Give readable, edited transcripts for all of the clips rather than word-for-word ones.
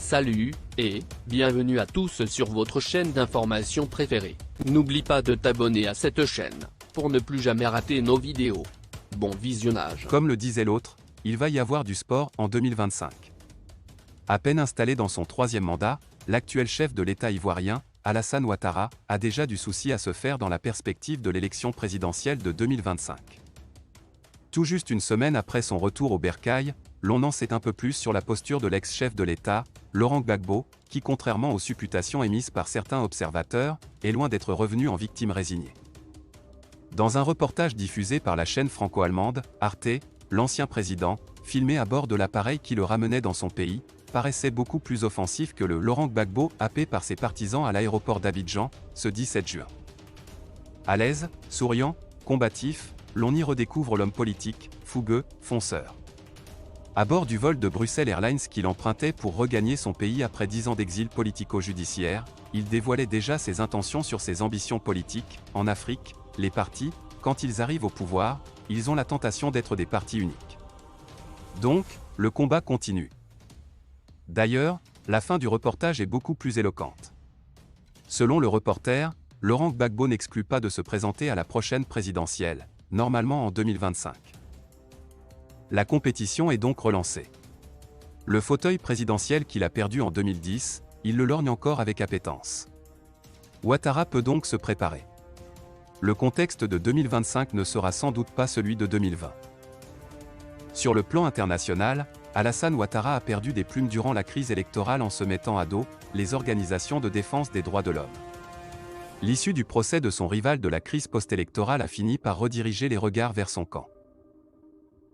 Salut, et bienvenue à tous sur votre chaîne d'information préférée. N'oublie pas de t'abonner à cette chaîne, pour ne plus jamais rater nos vidéos. Bon visionnage. Comme le disait l'autre, il va y avoir du sport en 2025. À peine installé dans son troisième mandat, l'actuel chef de l'État ivoirien, Alassane Ouattara, a déjà du souci à se faire dans la perspective de l'élection présidentielle de 2025. Tout juste une semaine après son retour au bercail, l'on en sait un peu plus sur la posture de l'ex-chef de l'État, Laurent Gbagbo, qui contrairement aux supputations émises par certains observateurs, est loin d'être revenu en victime résignée. Dans un reportage diffusé par la chaîne franco-allemande, Arte, l'ancien président, filmé à bord de l'appareil qui le ramenait dans son pays, paraissait beaucoup plus offensif que le Laurent Gbagbo happé par ses partisans à l'aéroport d'Abidjan, ce 17 juin. À l'aise, souriant, combatif, l'on y redécouvre l'homme politique, fougueux, fonceur. À bord du vol de Bruxelles Airlines qu'il empruntait pour regagner son pays après 10 ans d'exil politico-judiciaire, il dévoilait déjà ses intentions sur ses ambitions politiques. En Afrique, les partis, quand ils arrivent au pouvoir, ils ont la tentation d'être des partis uniques. Donc, le combat continue. D'ailleurs, la fin du reportage est beaucoup plus éloquente. Selon le reporter, Laurent Gbagbo n'exclut pas de se présenter à la prochaine présidentielle, normalement en 2025. La compétition est donc relancée. Le fauteuil présidentiel qu'il a perdu en 2010, il le lorgne encore avec appétence. Ouattara peut donc se préparer. Le contexte de 2025 ne sera sans doute pas celui de 2020. Sur le plan international, Alassane Ouattara a perdu des plumes durant la crise électorale en se mettant à dos les organisations de défense des droits de l'homme. L'issue du procès de son rival de la crise post-électorale a fini par rediriger les regards vers son camp.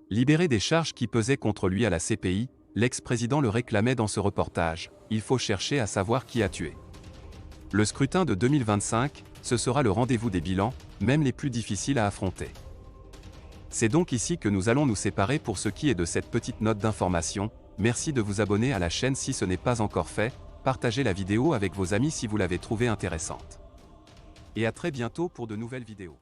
Libéré des charges qui pesaient contre lui à la CPI, l'ex-président le réclamait dans ce reportage, il faut chercher à savoir qui a tué. Le scrutin de 2025, ce sera le rendez-vous des bilans, même les plus difficiles à affronter. C'est donc ici que nous allons nous séparer pour ce qui est de cette petite note d'information. Merci de vous abonner à la chaîne si ce n'est pas encore fait, partagez la vidéo avec vos amis si vous l'avez trouvée intéressante. Et à très bientôt pour de nouvelles vidéos.